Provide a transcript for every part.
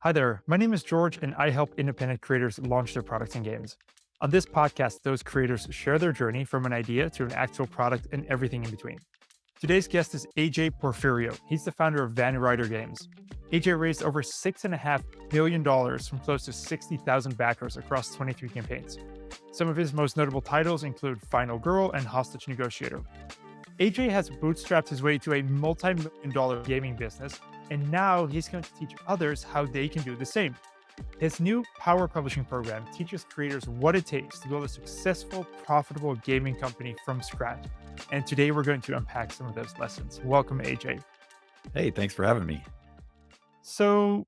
Hi there, my name is George, and I help independent creators launch their products and games. On this podcast, those creators share their journey from an idea to an actual product and everything in between. Today's guest is AJ Porfirio. He's the founder of Ryder Games. AJ raised over $6.5 million from close to 60,000 backers across 23 campaigns. Some of his most notable titles include Final Girl and Hostage Negotiator. AJ has bootstrapped his way to a multi-million dollar gaming business, and now he's going to teach others how they can do the same. His new Power Publishing program teaches creators what it takes to build a successful, profitable gaming company from scratch. And today we're going to unpack some of those lessons. Welcome, AJ. Hey, thanks for having me. So,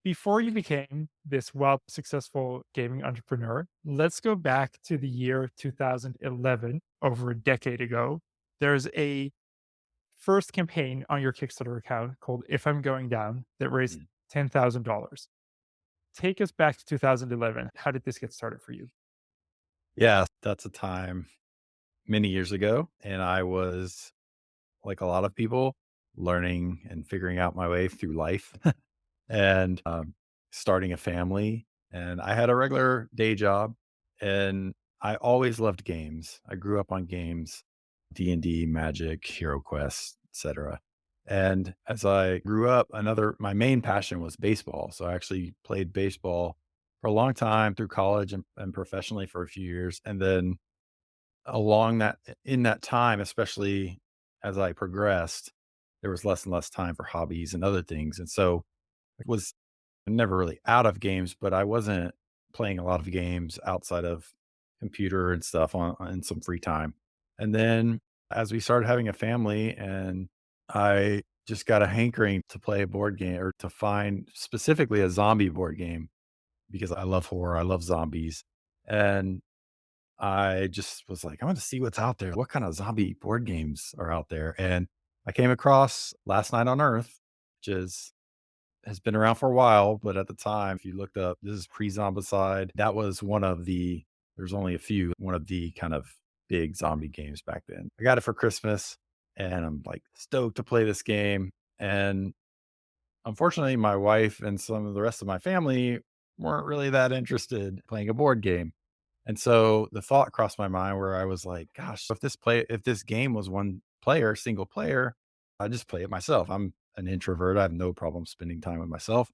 before you became this wild, successful gaming entrepreneur, let's go back to the year 2011, over a decade ago. There's a first campaign on your Kickstarter account called If I'm Going Down that raised Mm. $10,000. Take us back to 2011. How did this get started for you? Yeah, that's a time many years ago. And I was, like a lot of people, learning and figuring out my way through life and starting a family. And I had a regular day job and I always loved games. I grew up on games, D&D, Magic, Hero Quest, etc. And as I grew up, my main passion was baseball. So I actually played baseball for a long time through college and professionally for a few years. And then in that time, especially as I progressed, there was less and less time for hobbies and other things. And so it was never really out of games, but I wasn't playing a lot of games outside of computer and stuff in some free time. And then as we started having a family and I just got a hankering to play a board game or to find specifically a zombie board game because I love horror, I love zombies. And I just was like, I want to see what's out there. What kind of zombie board games are out there? And I came across Last Night on Earth, which has been around for a while, but at the time, if you looked up, this is pre-Zombicide. That was there's only a few, one of the kind of big zombie games back then. I got it for Christmas and I'm like stoked to play this game. And unfortunately, my wife and some of the rest of my family weren't really that interested playing a board game. And so the thought crossed my mind where I was like, gosh, if this game was one player, single player, I'd just play it myself. I'm an introvert. I have no problem spending time with myself.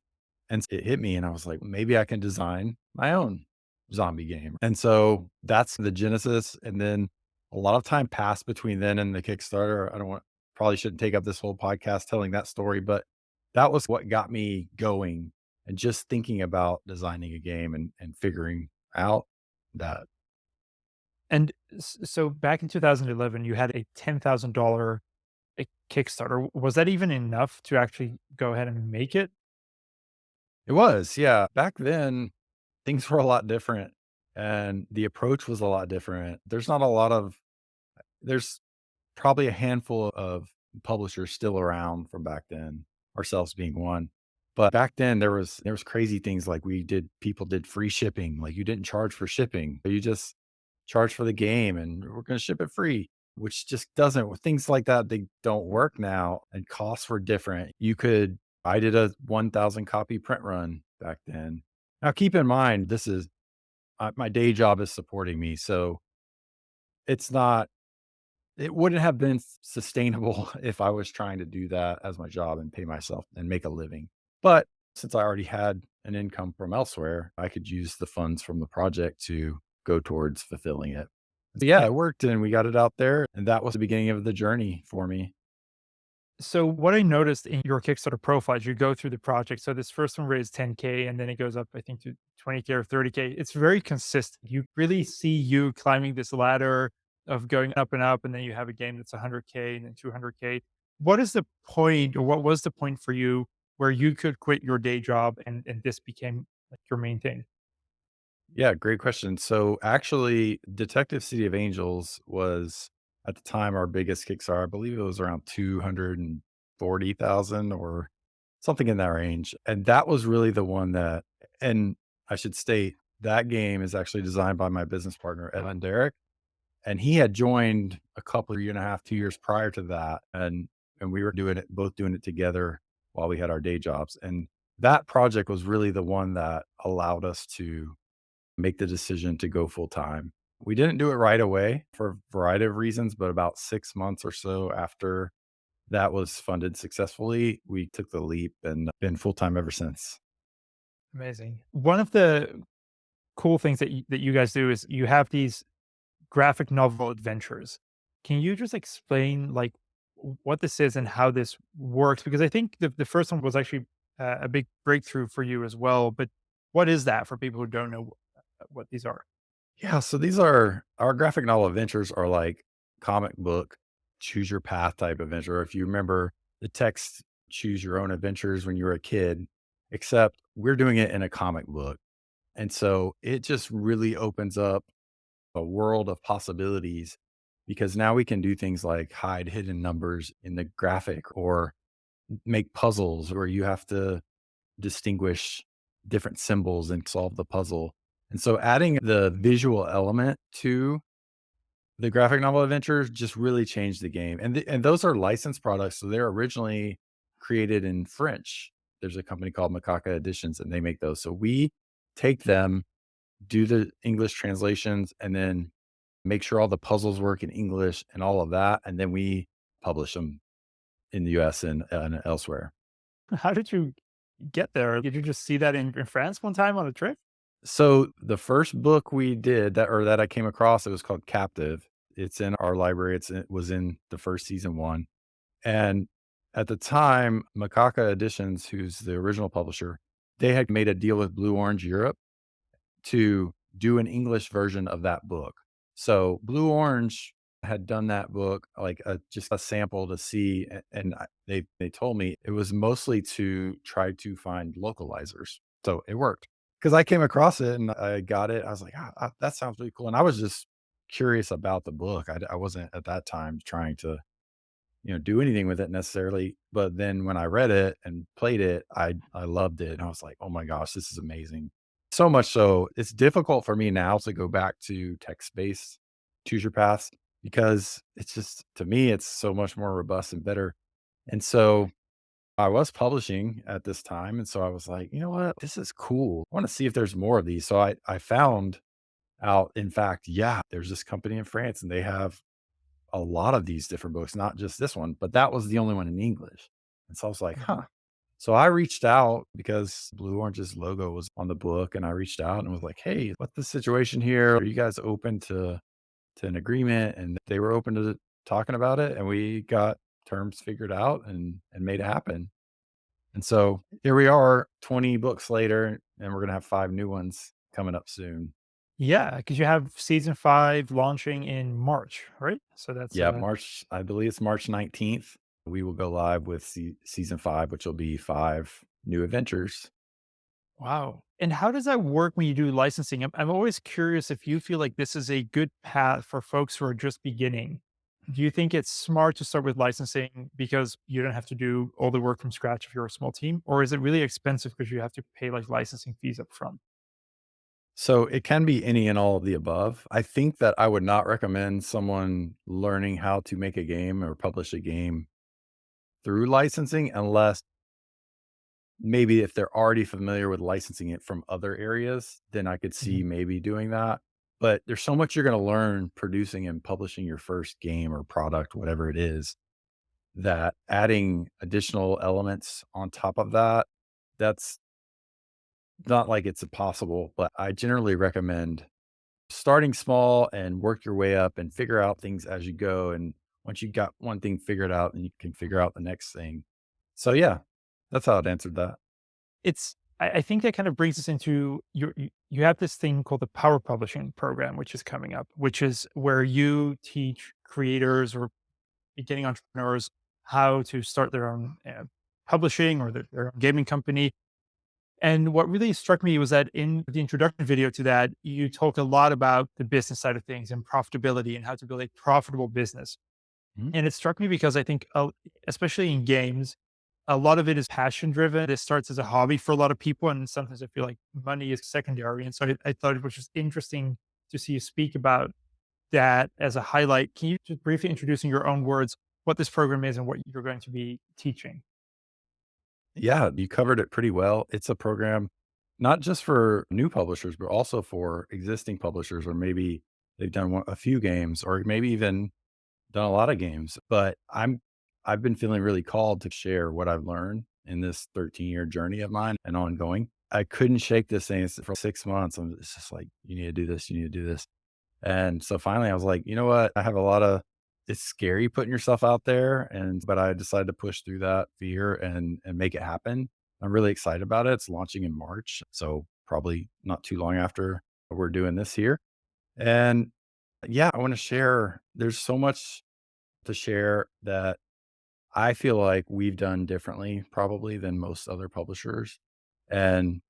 And it hit me and I was like, maybe I can design my own zombie game. And so that's the genesis. And then a lot of time passed between then and the Kickstarter. Probably shouldn't take up this whole podcast telling that story, but that was what got me going and just thinking about designing a game and figuring out that. And so back in 2011, you had a $10,000 Kickstarter. Was that even enough to actually go ahead and make it? It was, yeah. Back then, things were a lot different and the approach was a lot different. There's probably a handful of publishers still around from back then, ourselves being one. But back then there was crazy things like people did free shipping. Like you didn't charge for shipping. You just charge for the game and we're going to ship it free, which just doesn't things like that, they don't work now and costs were different. I did a 1,000 copy print run back then. Now keep in mind, this is my day job is supporting me. So it's not it wouldn't have been sustainable if I was trying to do that as my job and pay myself and make a living. But since I already had an income from elsewhere, I could use the funds from the project to go towards fulfilling it. So yeah, it worked and we got it out there. And that was the beginning of the journey for me. So what I noticed in your Kickstarter profile is you go through the project. So this first one raised 10K and then it goes up, I think, to 20K or 30K. It's very consistent. You really see you climbing this ladder of going up and up, and then you have a game that's 100K and then 200K. What is the point, or what was the point for you where you could quit your day job and this became like your main thing? Yeah, great question. So actually, Detective City of Angels was at the time our biggest Kickstarter. I believe it was around 240,000 or something in that range. And that was really the one and I should state that game is actually designed by my business partner, Evan Derrick. And he had joined a couple of year and a half, 2 years prior to that. And we were both doing it together while we had our day jobs. And that project was really the one that allowed us to make the decision to go full time. We didn't do it right away for a variety of reasons, but about 6 months or so after that was funded successfully, we took the leap and been full time ever since. Amazing. One of the cool things that you guys do is you have these graphic novel adventures. Can you just explain like what this is and how this works? Because I think the first one was actually a big breakthrough for you as well. But what is that for people who don't know what these are? Yeah, so these are our graphic novel adventures are like comic book choose your path type adventure. If you remember the text choose your own adventures when you were a kid, except we're doing it in a comic book. And so it just really opens up a world of possibilities because now we can do things like hide hidden numbers in the graphic or make puzzles where you have to distinguish different symbols and solve the puzzle. And so adding the visual element to the graphic novel adventures just really changed the game. And those are licensed products, so they're originally created in French. There's a company called Macaca Editions and they make those. So we take them, do the English translations, and then make sure all the puzzles work in English and all of that, and then we publish them in the US and elsewhere. How did you get there? Did you just see that in France one time on a trip? So the first book we did that I came across, it was called Captive. It's in our library. It was in the first season one. And at the time, Macaca Editions, who's the original publisher, they had made a deal with Blue Orange Europe to do an English version of that book. So Blue Orange had done that book, like just a sample to see, and they told me it was mostly to try to find localizers. So it worked because I came across it and I got it. I was like, that sounds really cool. And I was just curious about the book. I wasn't at that time trying to do anything with it necessarily. But then when I read it and played it, I loved it. And I was like, oh my gosh, this is amazing. So much so, it's difficult for me now to go back to text-based choose your paths because it's just to me, it's so much more robust and better. And so I was publishing at this time. And so I was like, you know what? This is cool. I want to see if there's more of these. So I found out, in fact, yeah, there's this company in France and they have a lot of these different books, not just this one, but that was the only one in English. And so I was like, huh. Mhm. So I reached out because Blue Orange's logo was on the book and I reached out and was like, "Hey, what's the situation here? Are you guys open to an agreement?" And they were open to talking about it and we got terms figured out and made it happen. And so here we are 20 books later and we're going to have 5 new ones coming up soon. Yeah, because you have season 5 launching in March, right? So that's Yeah, I believe it's March 19th. We will go live with season 5, which will be 5 new adventures. wow. And how does that work when you do licensing? I'm always curious if you feel like this is a good path for folks who are just beginning. Do you think it's smart to start with licensing because you don't have to do all the work from scratch if you're a small team? Or is it really expensive because you have to pay like licensing fees up front? So it can be any and all of the above. I think that I would not recommend someone learning how to make a game or publish a game through licensing unless maybe if they're already familiar with licensing it from other areas, then I could see Mhm. maybe doing that. But there's so much you're going to learn producing and publishing your first game or product, whatever it is, that adding additional elements on top of that, that's not like it's impossible, but I generally recommend starting small and work your way up and figure out things as you go. And once you got one thing figured out, then you can figure out the next thing. So yeah, that's how I'd answered that. I think that kind of brings us into you have this thing called the Power Publishing program, which is coming up, which is where you teach creators or beginning entrepreneurs how to start their own publishing or their own gaming company. And what really struck me was that in the introduction video to that, you talk a lot about the business side of things and profitability and how to build a profitable business. Mhm. And it struck me because I think, especially in games, a lot of it is passion driven. It starts as a hobby for a lot of people. And sometimes I feel like money is secondary. And so I thought it was just interesting to see you speak about that as a highlight. Can you just briefly introduce in your own words what this program is and what you're going to be teaching? Yeah, you covered it pretty well. It's a program not just for new publishers, but also for existing publishers, or maybe they've done a few games, or maybe even done a lot of games. But I've been feeling really called to share what I've learned in this 13-year journey of mine and ongoing. I couldn't shake this thing for 6 months. It's just like, you need to do this, you need to do this. And so finally I was like, you know what? I have a lot of it's scary putting yourself out there, but I decided to push through that fear and make it happen. I'm really excited about it. It's launching in March, so probably not too long after we're doing this here. And yeah, I want to share, there's so much to share that I feel like we've done differently probably than most other publishers. And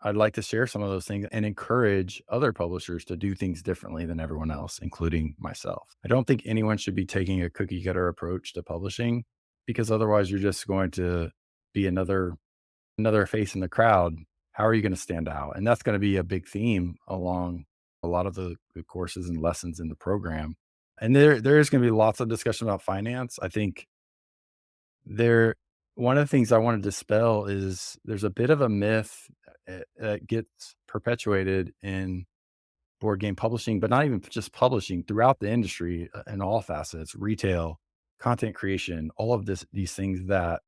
I'd like to share some of those things and encourage other publishers to do things differently than everyone else, including myself. I don't think anyone should be taking a cookie cutter approach to publishing, because otherwise you're just going to be another face in the crowd. How are you going to stand out? And that's going to be a big theme along a lot of the courses and lessons in the program. And there is going to be lots of discussion about finance. I think there one of the things I want to dispel is there's a bit of a myth that gets perpetuated in board game publishing, but not even just publishing, throughout the industry, in all facets, retail, content creation, all of these things, that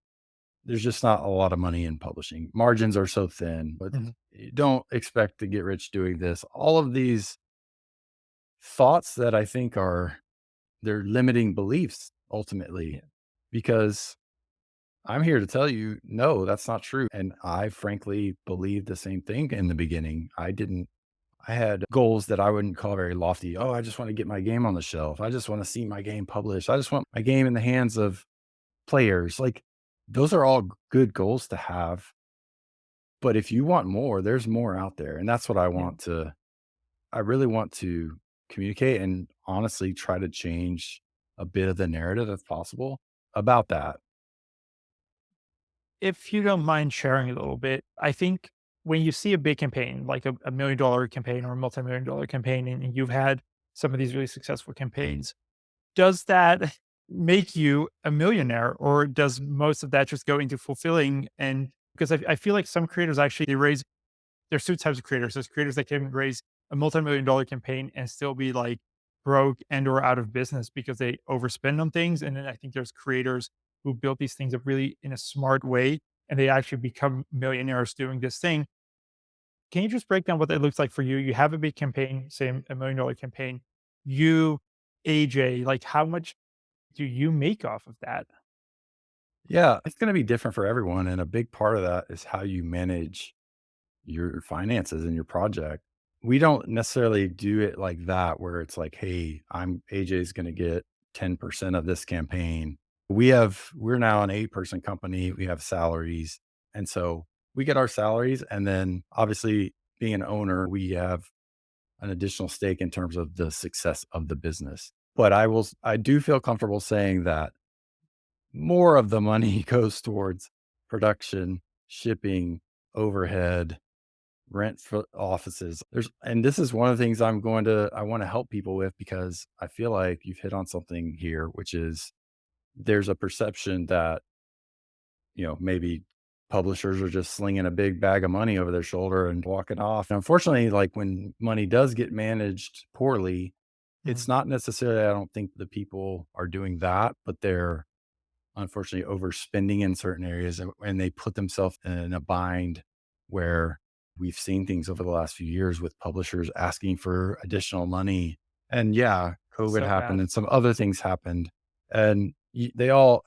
there's just not a lot of money in publishing. Margins are so thin, but Mhm. you don't expect to get rich doing this. All of these thoughts that I think they're limiting beliefs ultimately, Yeah. because I'm here to tell you, no, that's not true. And I frankly believed the same thing in the beginning. I had goals that I wouldn't call very lofty. Oh, I just want to get my game on the shelf. I just want to see my game published. I just want my game in the hands of players. Like, those are all good goals to have. But if you want more, there's more out there. And that's what Yeah. I really want to communicate and honestly try to change a bit of the narrative if possible about that. If you don't mind sharing a little bit, I think when you see a big campaign, like a $1 million campaign or a multi-million-dollar campaign, and you've had some of these really successful campaigns, does that make you a millionaire, or does most of that just go into fulfilling? And because I feel like some creators actually they raise there's two types of creators. There's creators that can raise a multi-million-dollar campaign and still be like broke and or out of business because they overspend on things. And then I think there's creators who built these things up really in a smart way and they actually become millionaires doing this thing. Can you just break down what that looks like for you? You have a big campaign, say $1 million campaign. You, AJ, like how much do you make off of that? Yeah, it's going to be different for everyone. And a big part of that is how you manage your finances and your project. We don't necessarily do it like that, where it's like, hey, I'm AJ's going to get 10% of this campaign. We're now an 8-person company. We have salaries. And so we get our salaries. And then obviously, being an owner, we have an additional stake in terms of the success of the business. But I do feel comfortable saying that more of the money goes towards production, shipping, overhead, rent for offices. And this is one of the things I want to help people with, because I feel like you've hit on something here, which is there's a perception that, maybe publishers are just slinging a big bag of money over their shoulder and walking off. And unfortunately, like, when money does get managed poorly, it's Mhm. not necessarily, I don't think the people are doing that, but they're unfortunately overspending in certain areas, and they put themselves in a bind where we've seen things over the last few years with publishers asking for additional money. And yeah, COVID So happened bad. and some other things happened. And they all,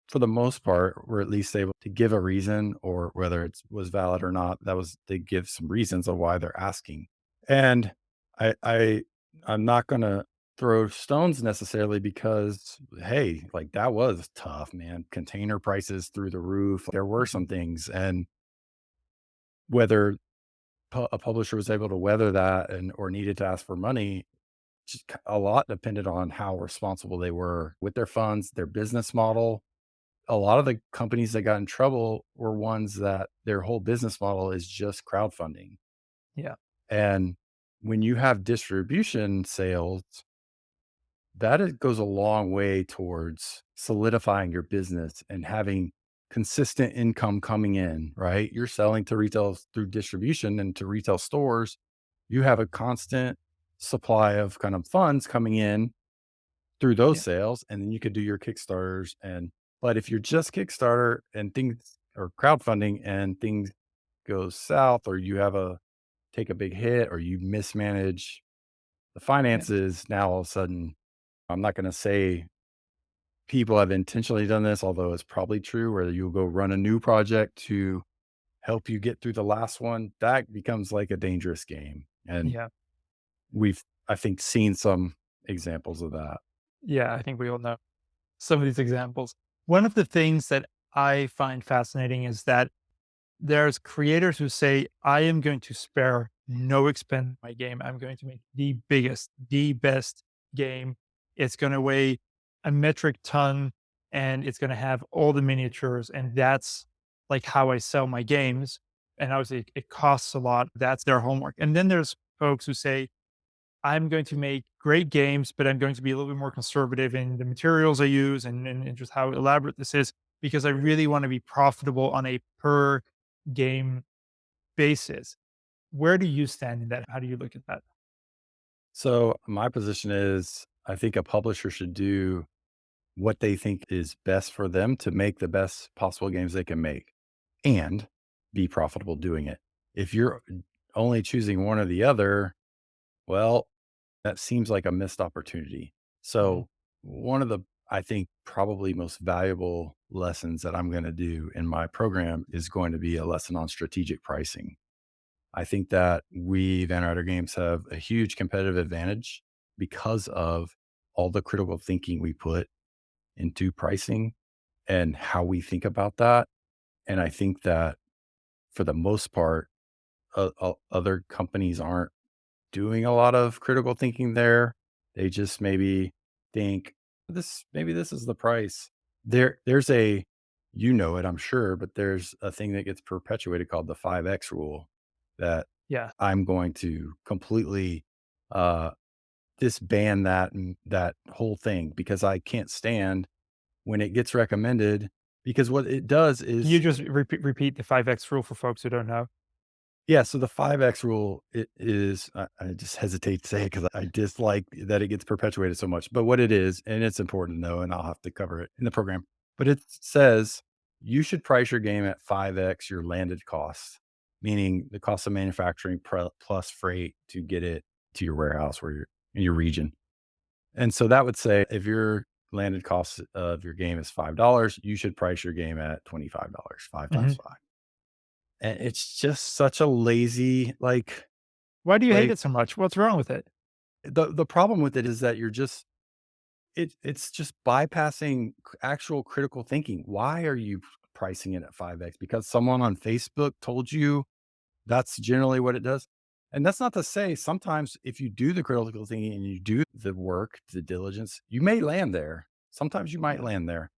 for the most part, were at least able to give a reason, or whether it was valid or not, they give some reasons of why they're asking. And I, I, I'm not going to throw stones necessarily, because, hey, like, that was tough, man. Container prices through the roof. There were Mhm. some things, and whether a publisher was able to weather that or needed to ask for money, just a lot depended on how responsible they were with their funds, their business model. A lot of the companies that got in trouble were ones that their whole business model is just crowdfunding. Yeah. And when you have distribution sales, goes a long way towards solidifying your business and having consistent income coming in, right? You're selling to retail through distribution and to retail stores. You have a constant supply of kind of funds coming in through those Yeah. sales, and then you could do your Kickstarters. But if you're just Kickstarter and things or crowdfunding and things go south, or you have a take a big hit, or you mismanage the Yeah. finances, now all of a sudden, I'm not going to say people have intentionally done this, although it's probably true, where you'll go run a new project to help you get through the last one. That becomes like a dangerous game. And Yeah. we've, I think, seen some examples of that. Yeah. I think we all know some of these examples. One of the things that I find fascinating is that there's creators who say, I am going to spare no expense in my game. I'm going to make the biggest, the best game. It's going to weigh a metric ton and it's going to have all the miniatures. And that's like how I sell my games. And obviously, it costs a lot. That's their homework. And then there's folks who say, I'm going to make great games, but I'm going to be a little bit more conservative in the materials I use and just how elaborate this is because I really want to be profitable on a per game basis. Where do you stand in that? How do you look at that? So my position is I think a publisher should do what they think is best for them to make the best possible games they can make and be profitable doing it. If you're only choosing one or the other, well, that seems like a missed opportunity. Mhm. So, one of the, I think, probably most valuable lessons that I'm going to do in my program is going to be a lesson on strategic pricing. I think that we, Van Ryder Games, have a huge competitive advantage because of all the critical thinking we put into pricing and how we think about that. And I think that for the most part, other companies aren't doing a lot of critical thinking there. They just maybe think maybe this is the price. There's a you know it, I'm sure, but there's a thing that gets perpetuated called the 5x rule that Yeah. I'm going to completely uh disband that whole thing because I can't stand when it gets recommended because what it does Can you is just repeat the 5X rule for folks who don't know? yeah, so the 5x rule it is I just hesitate to say it because I dislike that it gets perpetuated so much. But what it is, and it's important to know, and I'll have to cover it in the program, but it says you should price your game at 5x your landed costs, meaning the cost of manufacturing plus freight to get it to your warehouse where you're in your region. And so that would say if your landed cost of your game is $5, you should price your game at $25, five times Mhm. five. And it's just such a lazy, Why do you hate like it so much? What's wrong with it? the problem with it is that you're just it's just bypassing actual critical thinking. Why are you pricing it at 5x? Because someone on Facebook told you that's generally what it does. And that's not to say sometimes if you do the critical thinking and you do the work, the diligence, you may land there. Sometimes you might Yeah. land there,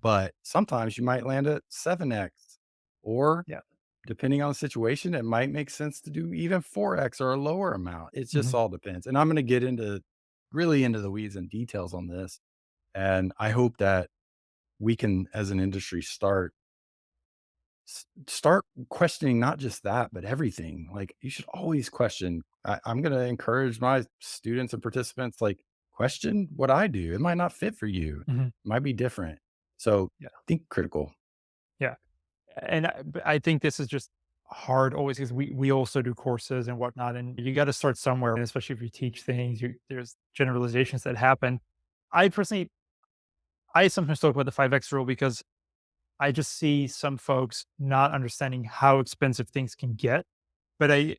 but sometimes you might land at 7x or Yeah. depending on the situation, it might make sense to do even 4x or a lower amount. It just Mhm. all depends. And I'm going to get into really into the weeds and details on this. And I hope that we can, as an industry, start questioning not just that, but everything. Like you should always question. I'm going to encourage my students and participants, like question what I do. It might not fit for you. Mhm. It might be different. So Yeah. think critical. Yeah. And I think this is just hard always because we also do courses and whatnot, and you got to start somewhere. And especially if you teach things, there's generalizations that happen. I personally, I sometimes talk about the 5X rule because I just see some folks not understanding how expensive things can get. But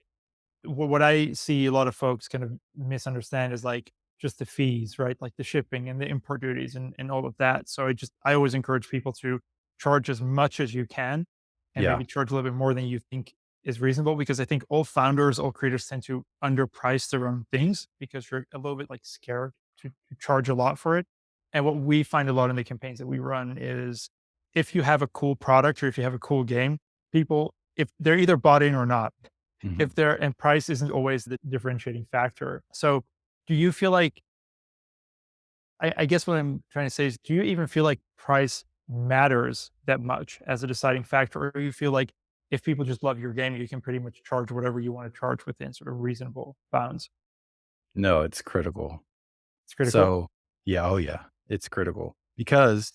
what I see a lot of folks kind of misunderstand is like just the fees, right? Like the shipping and the import duties and all of that. So I always encourage people to charge as much as you can and Yeah. maybe charge a little bit more than you think is reasonable because I think all founders, all creators tend to underprice their own things because you're a little bit like scared to charge a lot for it. And what we find a lot in the campaigns that we run is if you have a cool product or if you have a cool game, people, if they're either bought in or not, if Mhm. there and price isn't always the differentiating factor. So, do you feel like I guess what I'm trying to say is, do you even feel like price matters that much as a deciding factor, or you feel like if people just love your game, you can pretty much charge whatever you want to charge within sort of reasonable bounds? No, it's critical. It's critical. So, yeah, oh yeah, it's critical because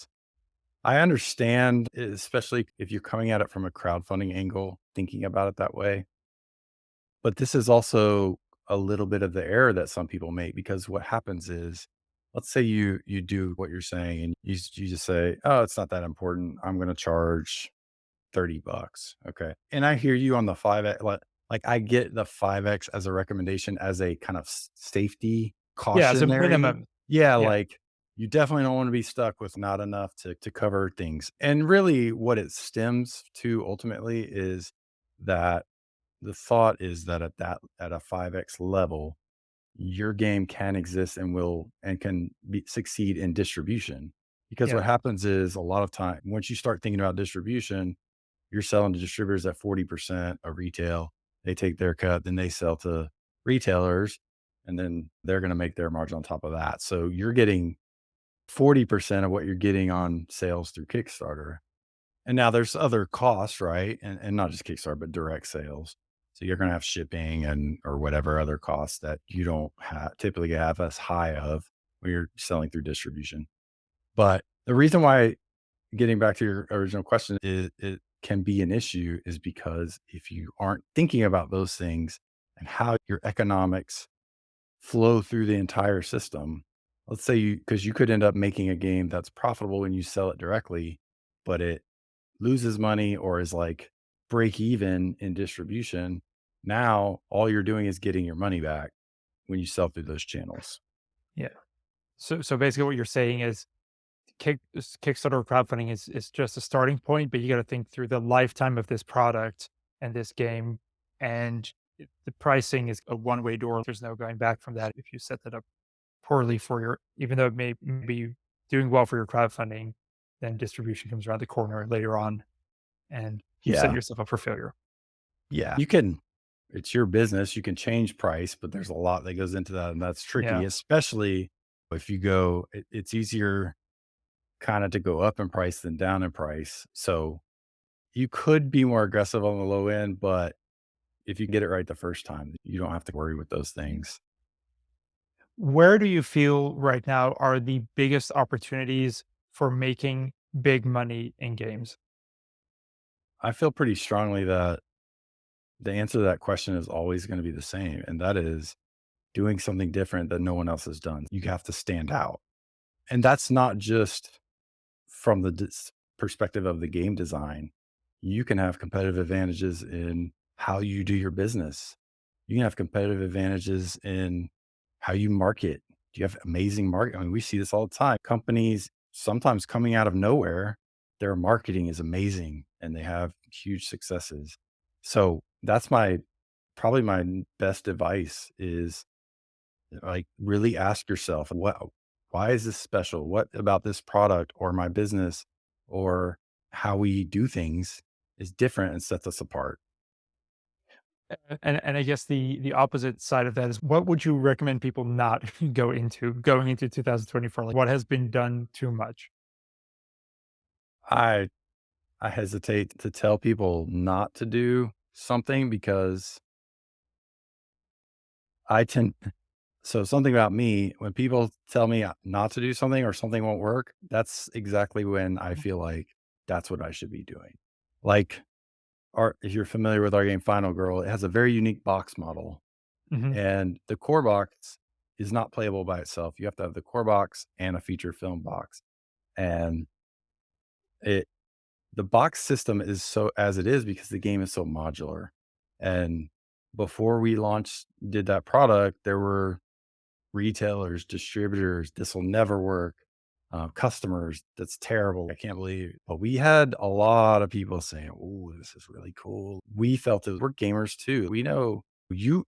I understand, especially if you're coming at it from a crowdfunding angle, thinking about it that way. But this is also a little bit of the error that some people make because what happens is, let's say you do what you're saying and you just say, "Oh, it's not that important. I'm going to charge $30." Okay. And I hear you on the 5x, like I get the 5x as a recommendation as a kind of safety Yeah, as a cautionary. minimum. Yeah, Yeah, like you definitely don't want to be stuck with not enough to cover things. And really what it stems to ultimately is that the thought is that at a 5x level, your game can exist and will and can succeed in distribution. Because yeah, what happens is a lot of time once you start thinking about distribution, you're selling to distributors at 40% of retail. They take their cut, then they sell to retailers, and then they're going to make their margin on top of that. So you're getting 40% of what you're getting on sales through Kickstarter. And now there's other costs, right? And not just Kickstarter, but direct sales. So you're gonna have shipping and or whatever other costs that you don't typically have as high of when you're selling through distribution. But the reason why, getting back to your original question, is it can be an issue is because if you aren't thinking about those things and how your economics flow through the entire system, let's say because you could end up making a game that's profitable when you sell it directly, but it loses money or is like break even in distribution, now all you're doing is getting your money back when you sell through those channels. yeah. So basically what you're saying is Kickstarter crowdfunding is just a starting point, but you gotta think through the lifetime of this product and this game, and the pricing is a one-way door. There's no going back from that if you set that up poorly for your even though it may be doing well for your crowdfunding, then distribution comes around the corner later on, and you set Yeah. yourself up for failure. Yeah. It's your business. You can change price, but there's a lot that goes into that. And that's tricky, Yeah. especially if you go, it's easier kind of to go up in price than down in price. So you could be more aggressive on the low end, but if you get it right the first time, you don't have to worry with those things. Where do you feel right now are the biggest opportunities for making big money in games? I feel pretty strongly that the answer to that question is always going to be the same. And that is doing something different that no one else has done. You have to stand out. And that's not just from the perspective of the game design. You can have competitive advantages in how you do your business. You can have competitive advantages in how you market. Do you have amazing market? I mean, we see this all the time. Companies sometimes coming out of nowhere, their marketing is amazing and they have huge successes. So that's probably my best advice is like really ask yourself, why is this special? What about this product or my business or how we do things is different and sets us apart? And I guess the opposite side of that is what would you recommend people not go into going into 2024? Like what has been done too much? I I hesitate to tell people not to do something because I tend so something about me, when people tell me not to do something or something won't work, that's exactly when I feel like that's what I should be doing. Like our if you're familiar with our game Final Girl, it has a very unique box model. Mhm. And the core box is not playable by itself. You have to have the core box and a feature film box. And it the box system is so as it is because the game is so modular. And before we did that product, there were retailers, distributors, this will never work. Customers, that's terrible. I can't believe it. But we had a lot of people saying, "Oh, this is really cool." We felt it. We're gamers too. We know you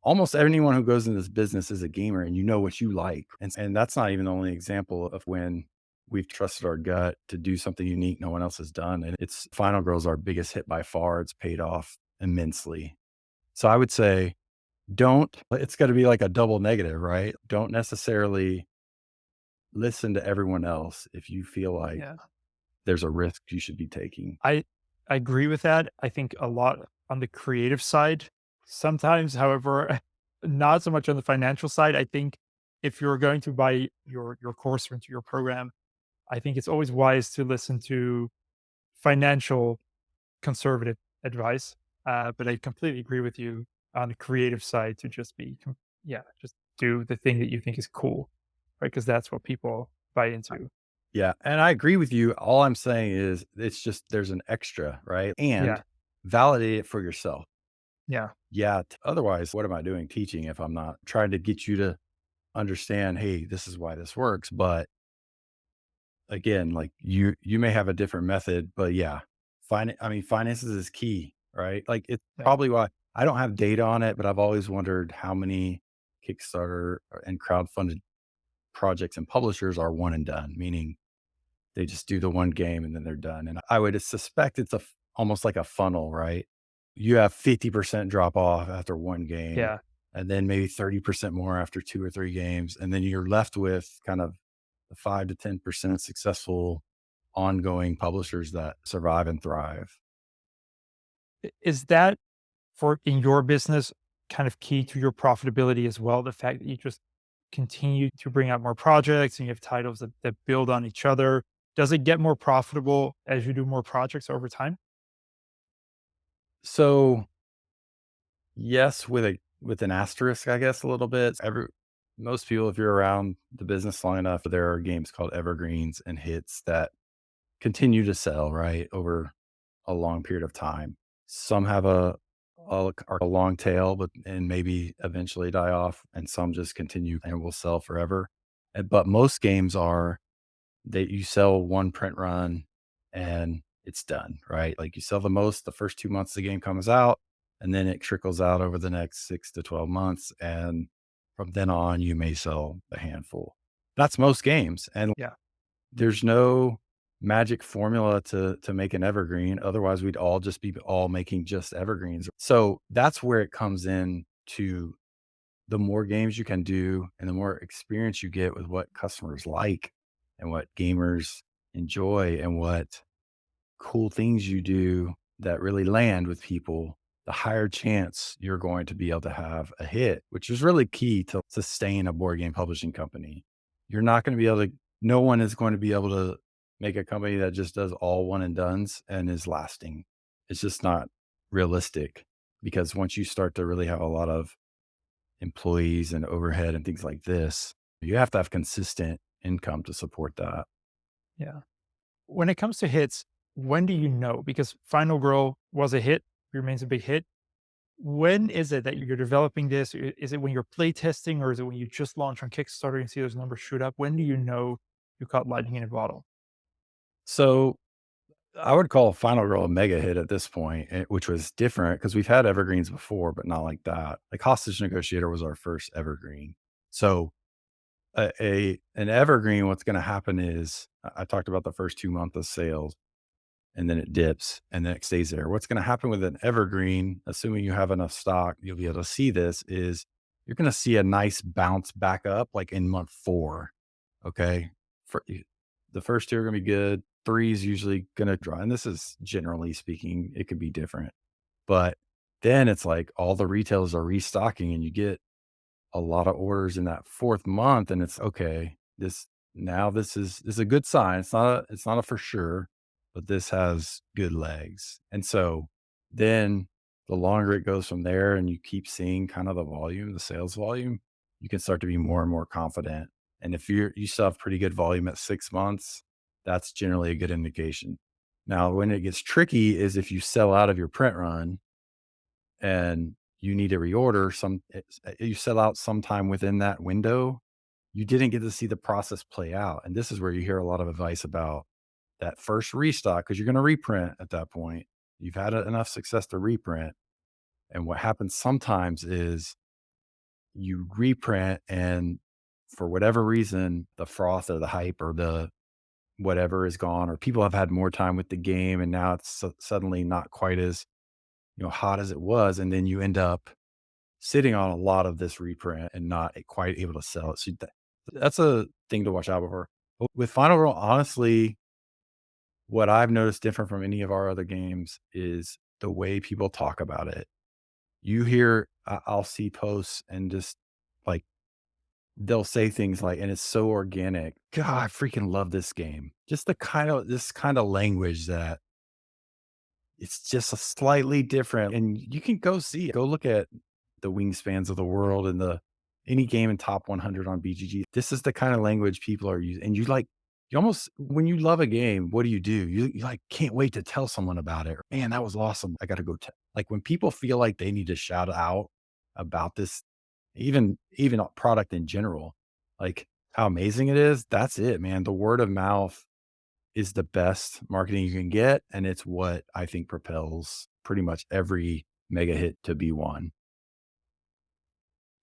almost anyone who goes in this business is a gamer and you know what you like. And that's not even the only example of when we've trusted our gut to do something unique no one else has done. And it's Final Girl's our biggest hit by far. It's paid off immensely. So I would say it's got to be like a double negative, right? Don't necessarily listen to everyone else if you feel like Yeah. there's a risk you should be taking. I agree with that. I think a lot on the creative side sometimes, however, not so much on the financial side. I think if you're going to buy your course or into your program, I think it's always wise to listen to financial conservative advice. But I completely agree with you on the creative side to just yeah, just do the thing that you think is cool, right? Because that's what people buy into. Yeah, and I agree with you. All I'm saying is it's just there's an extra, right? And Yeah, validate it for yourself. yeah, Yeah, otherwise, what am I doing teaching if I'm not trying to get you to understand, hey, this is why this works. But again, like you may have a different method, but yeah, finances is key, right? Like it's yeah. probably why I don't have data on it, but I've always wondered how many and crowdfunded projects and publishers are one and done, meaning they just do the one game and then they're done. And I would suspect it's almost like a funnel, right? You have 50% drop off after one game, Yeah. and then maybe 30% more after 2 or 3 games, and then you're left with kind of the 5 to 10% successful ongoing publishers that survive and thrive. Is that for in your business kind of key to your profitability as well? The fact that you just continue to bring out more projects and you have titles that build on each other. Does it get more profitable as you do more projects over time? So, yes, with an asterisk, I guess, a little bit. Most people, if you're around the business long enough, there are games called evergreens and hits that continue to sell, right, over a long period of time. Some have a long tail, but and maybe eventually die off, and some just continue and will sell forever. But most games are that you sell one print run and it's done, right? Like you sell the most the first 2 months the game comes out, and then it trickles out over the next 6 to 12 months. And from then on, you may sell a handful. That's most games. And Yeah. there's no magic formula to make an evergreen. Otherwise, we'd all just be all making just evergreens. So that's where it comes in to the more games you can do and the more experience you get with what customers like and what gamers enjoy and what cool things you do that really land with people, the higher chance you're going to be able to have a hit, which is really key to sustain a board game publishing company. You're not going to be able to, no one is going to be able to make a company that just does all one and dones and is lasting. It's just not realistic because once you start to really have a lot of employees and overhead and things like this, you have to have consistent income to support that. Yeah. When it comes to hits, when do you know? Because Final Girl was a hit, remains a big hit. When is it that you're developing this? Is it when you're play testing or is it when you just launch on Kickstarter and see those numbers shoot up? When do you know you caught lightning in a bottle? So I would call Final Girl a mega hit at this point, which was different because we've had evergreens before, but not like that. Like Hostage Negotiator was our first evergreen. So an evergreen, what's going to happen is I talked about the first 2 months of sales and then it dips and then it stays there. What's going to happen with an evergreen, assuming you have enough stock, you'll be able to see this is you're going to see a nice bounce back up like in month 4. Okay. The first 2 are going to be good. 3 is usually going to draw. And this is generally speaking, it could be different, but then it's like all the retailers are restocking and you get a lot of orders in that 4th month and it's okay. This is a good sign. It's not a for sure, but this has good legs. And so then the longer it goes from there and you keep seeing kind of the volume, the sales volume, you can start to be more and more confident. And if you still have pretty good volume at 6 months, that's generally a good indication. Now, when it gets tricky is if you sell out of your print run and you need to reorder you sell out sometime within that window, you didn't get to see the process play out. And this is where you hear a lot of advice about that first restock because you're going to reprint at that point. You've had enough success to reprint. And what happens sometimes is you reprint and for whatever reason, the froth or the hype or the whatever is gone, or people have had more time with the game and now it's suddenly not quite as hot as it was. And then you end up sitting on a lot of this reprint and not quite able to sell it. So that's a thing to watch out for. With Final Girl, honestly, what I've noticed different from any of our other games is the way people talk about it. You hear, I'll see posts and just like they'll say things like, and it's so organic. God, I freaking love this game. Just the kind of this kind of language that it's just a slightly different, and you can go see it. Go look at the Wingspans of the world and the any game in top 100 on BGG. This is the kind of language people are using, and you almost when you love a game, what do? You like can't wait to tell someone about it. Man, that was awesome. I got to go. Like when people feel like they need to shout out about this, even a product in general, like how amazing it is. That's it, man. The word of mouth is the best marketing you can get, and it's what I think propels pretty much every mega hit to be one.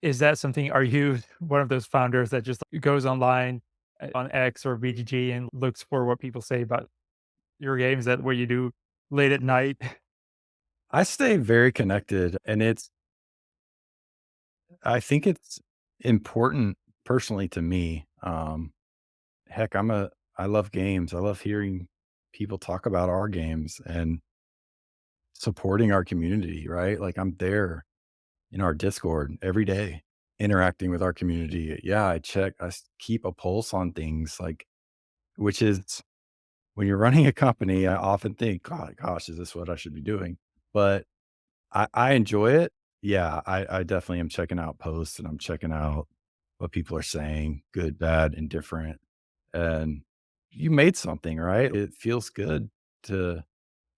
Is that something are you one of those founders that just goes online on X or BGG and looks for what people say about your games? Is that what you do late at night? I stay very connected, and I think it's important personally to me. Heck, I love games. I love hearing people talk about our games and supporting our community, right? Like I'm there in our Discord every day, interacting with our community. Yeah, keep a pulse on things like, which is when you're running a company, I often think, God, gosh, is this what I should be doing? But I enjoy it. Yeah, I definitely am checking out posts and I'm checking out what people are saying, good, bad, indifferent. And you made something, right? It feels good to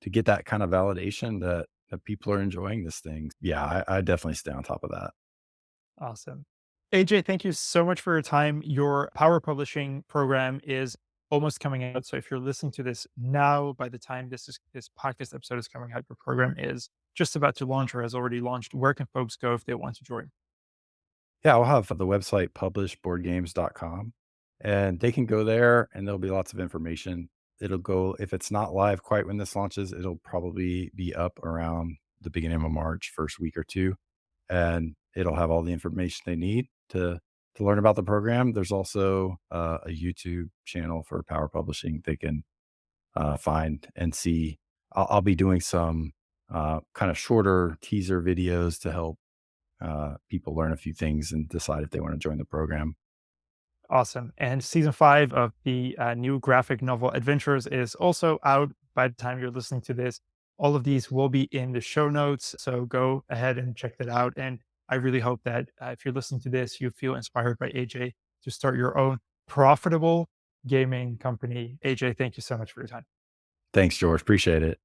get that kind of validation that people are enjoying this thing. Yeah, I definitely stay on top of that. Awesome. AJ, thank you so much for your time. Your power publishing program is almost coming out. So if you're listening to this now, by the time this podcast episode is coming out, your program is just about to launch or has already launched. Where can folks go if they want to join? Yeah, I'll have the website publishboardgames.com and they can go there and there'll be lots of information. It'll go, if it's not live quite when this launches, it'll probably be up around the beginning of March, first week or two, and it'll have all the information they need to learn about the program. There's also a YouTube channel for power publishing they can find and see. I'll be doing some kind of shorter teaser videos to help people learn a few things and decide if they want to join the program. Awesome. And season 5 of the new graphic novel Adventures is also out by the time you're listening to this. All of these will be in the show notes. So go ahead and check that out. And I really hope that if you're listening to this, you feel inspired by AJ to start your own profitable gaming company. AJ, thank you so much for your time. Thanks, George. Appreciate it.